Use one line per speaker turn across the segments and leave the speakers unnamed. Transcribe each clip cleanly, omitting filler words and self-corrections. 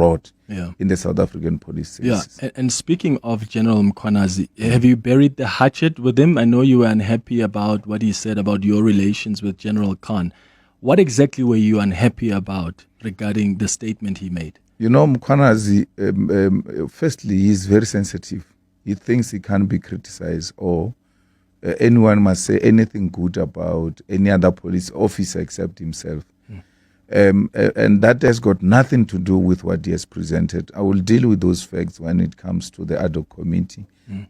brought in the South African police services.
Yeah, and speaking of General Mkwanazi, have you buried the hatchet with him? I know you were unhappy about what he said about your relations with General Khan. What exactly were you unhappy about regarding the statement he made?
You know, Mkwanazi, firstly, he's very sensitive. He thinks he can't be criticized, or anyone must say anything good about any other police officer except himself. And that has got nothing to do with what he has presented. I will deal with those facts when it comes to the ad hoc committee.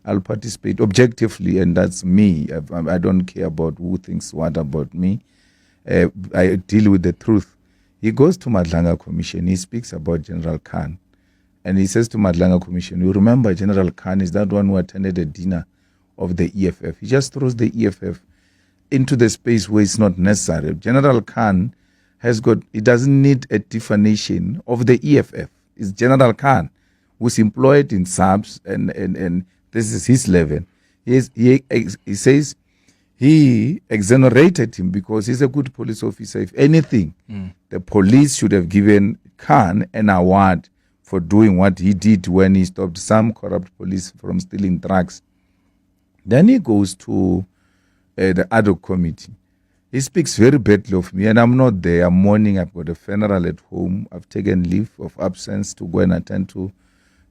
I'll participate objectively, and that's me. I don't care about who thinks what about me. I deal with the truth. He goes to Madlanga Commission. He speaks about General Khan. And he says to Madlanga Commission, you remember General Khan is that one who attended a dinner of the EFF. He just throws the EFF into the space where it's not necessary. General Khan he doesn't need a definition of the EFF. It's General Khan who's employed in subs, and this is his level. He says he exonerated him because he's a good police officer. If anything, the police should have given Khan an award for doing what he did when he stopped some corrupt police from stealing drugs. Then he goes to the ad hoc committee. He speaks very badly of me, and I'm not there. I'm mourning. I've got a funeral at home. I've taken leave of absence to go and attend to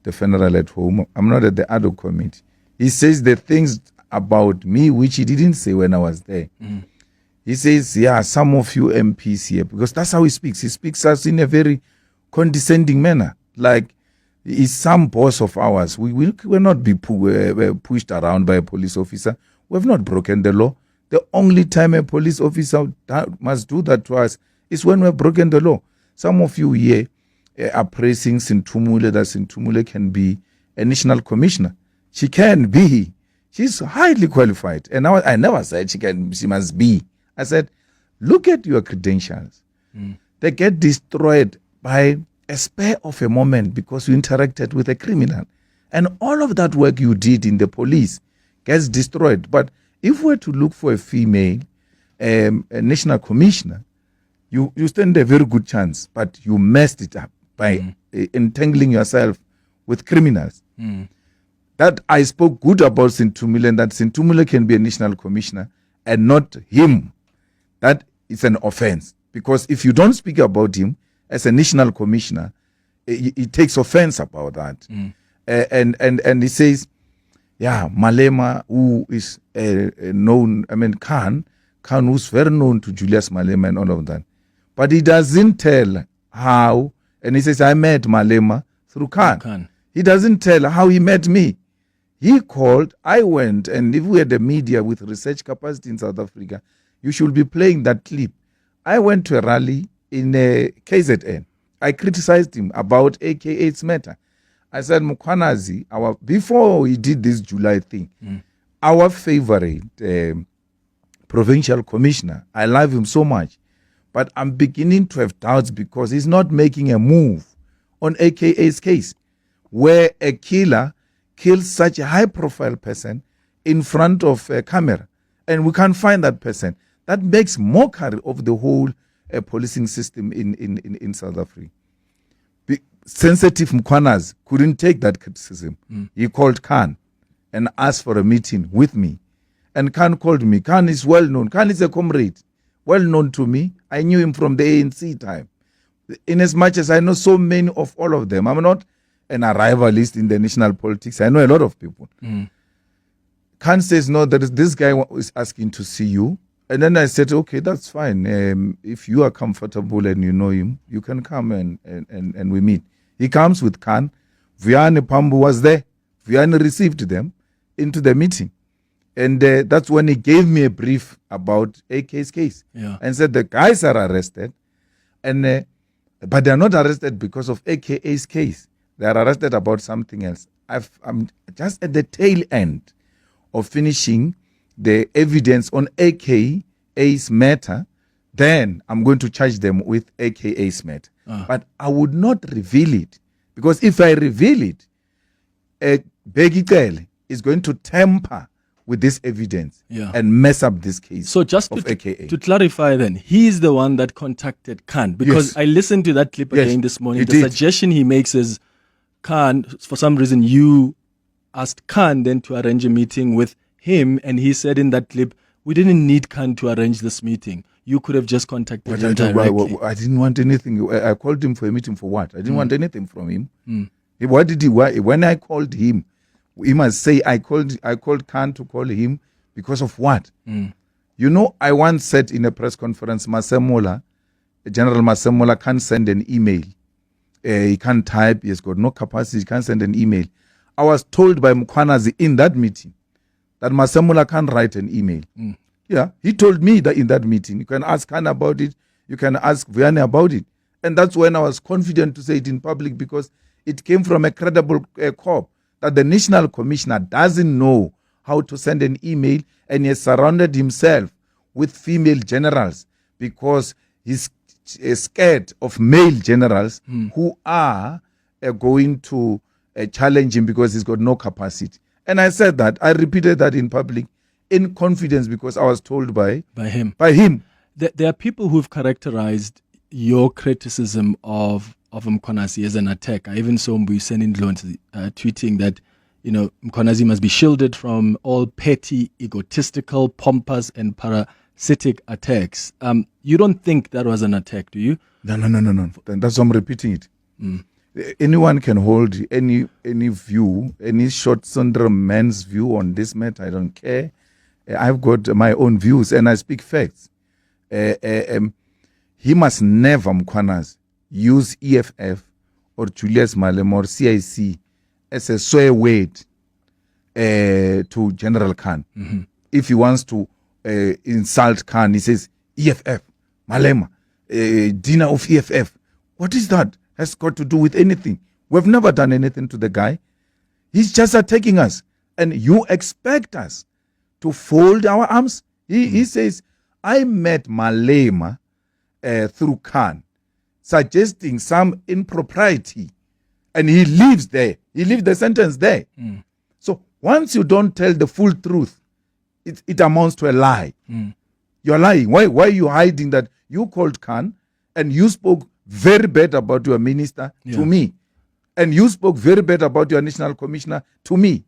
the funeral at home. I'm not at the ad hoc committee. He says the things about me which he didn't say when I was there. He says, yeah, some of you MPs here, because that's how he speaks. He speaks us in a very condescending manner, like he's some boss of ours. We will not be pushed around by a police officer. We have not broken the law. The only time a police officer must do that to us is when we've broken the law. Some of you here are praising Sintumule, that Sintumule can be a national commissioner. She can be. She's highly qualified. And I never said she must be. I said, look at your credentials. They get destroyed by a spur of a moment because you interacted with a criminal. And all of that work you did in the police gets destroyed. But if we're to look for a female a national commissioner, you stand a very good chance, but you messed it up by entangling yourself with criminals. That I spoke good about Sintumule, and that Sintumule can be a national commissioner and not him. That is an offense, because if you don't speak about him as a national commissioner, he takes offense about that. And he says, yeah, Malema, who is known, Khan who's very known to Julius Malema and all of that. But he doesn't tell how, and he says, I met Malema through Khan. He doesn't tell how he met me. He called, I went, and if we had a media with research capacity in South Africa, you should be playing that clip. I went to a rally in KZN. I criticized him about AKA's matter. I said, Mkwanazi, before he did this July thing, our favorite provincial commissioner, I love him so much, but I'm beginning to have doubts because he's not making a move on AKA's case, where a killer kills such a high-profile person in front of a camera, and we can't find that person. That makes mockery of the whole policing system in South Africa. Sensitive Mkwanazi couldn't take that criticism. He called Khan and asked for a meeting with me. And Khan called me. Khan is well known. Khan is a comrade, well known to me. I knew him from the ANC time. In as much as I know so many of all of them, I'm not an arrivalist in the national politics. I know a lot of people. Khan says, no, there is this guy who is asking to see you. And then I said, okay, that's fine. If you are comfortable and you know him, you can come and we meet. He comes with Khan. Vianney Pambu was there. Vianney received them into the meeting. And that's when he gave me a brief about AK's case. And said the guys are arrested, but they're not arrested because of AKA's case. They are arrested about something else. I'm just at the tail end of finishing the evidence on AKA's matter. Then I'm going to charge them with AKA's matter. But I would not reveal it, because if I reveal it, Begitele is going to tamper with this evidence
Yeah.
and mess up this case
So just
of AKA.
to clarify then, he's the one that contacted Khan, because
Yes.
I listened to that clip
Yes,
again this morning.
he
The
did.
suggestion he makes is, Khan, for some reason you asked Khan then to arrange a meeting with him, and he said in that clip, we didn't need Khan to arrange this meeting. You could have just contacted him directly.
I didn't want anything. I called him for a meeting for what? I didn't want anything from him.
Mm.
What did he? When I called him, he must say I called Khan to call him because of what?
Mm.
You know, I once said in a press conference, General Masemola can't send an email. He can't type. He's got no capacity. He can't send an email. I was told by Mkwanazi in that meeting that Masemola can't write an email.
Mm.
Yeah, he told me that in that meeting. You can ask Khan about it. You can ask Vianney about it. And that's when I was confident to say it in public, because it came from a credible corp, that the National Commissioner doesn't know how to send an email, and he has surrounded himself with female generals because he's scared of male generals who are going to challenge him because he's got no capacity. And I said that. I repeated that in public in confidence because I was told by
him. There are people who've characterized your criticism of Mkwanazi as an attack. I even saw Mbuyiseni Ndlonzi tweeting that, you know, Mkwanazi must be shielded from all petty, egotistical, pompous, and parasitic attacks. You don't think that was an attack, do you?
No. That's why I'm repeating it. Anyone can hold any view, any short syndrome man's view on this matter. I don't care. I've got my own views and I speak facts. He must never, Mkwanazi, use EFF or Julius Malema or CIC as a swear word to General Khan.
Mm-hmm.
If he wants to insult Khan, he says, EFF, Malema, dinner of EFF. What is that? Has got to do with anything. We've never done anything to the guy. He's just attacking us. And you expect us to fold our arms? He says, I met Malema through Khan, suggesting some impropriety. And he lives there. He leaves the sentence there. So once you don't tell the full truth, it amounts to a lie. You're lying. Why are you hiding that you called Khan and you spoke very bad about your minister to me? And you spoke very bad about your national commissioner to me.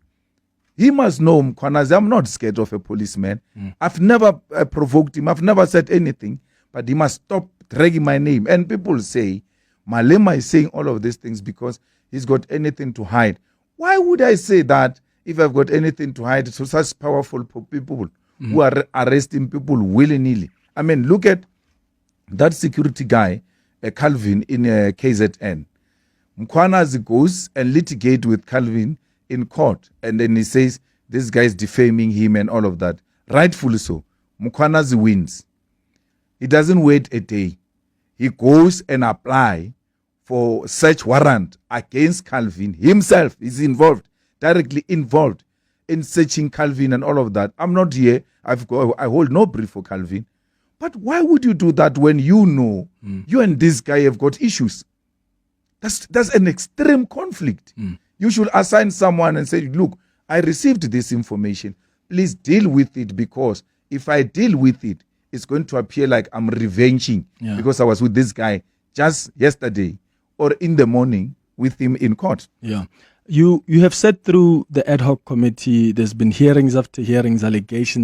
He must know, Mkwanazi, I'm not scared of a policeman. I've never provoked him. I've never said anything. But he must stop dragging my name. And people say, Malema is saying all of these things because he's got anything to hide. Why would I say that if I've got anything to hide to such powerful people who are arresting people willy-nilly? I mean, look at that security guy, Calvin, in KZN. Mkwanazi goes and litigate with Calvin in court, and then he says this guy is defaming him and all of that. Rightfully so. Mkwanazi wins. He doesn't wait a day. He goes and apply for search warrant against Calvin himself. Is involved, directly involved in searching Calvin and all of that. I'm not here. I hold no brief for Calvin. But why would you do that when you know you and this guy have got issues? That's an extreme conflict. You should assign someone and say, look, I received this information. Please deal with it, because if I deal with it, it's going to appear like I'm revenging because I was with this guy just yesterday or in the morning with him in court.
Yeah. You have said through the ad hoc committee, there's been hearings after hearings, allegations.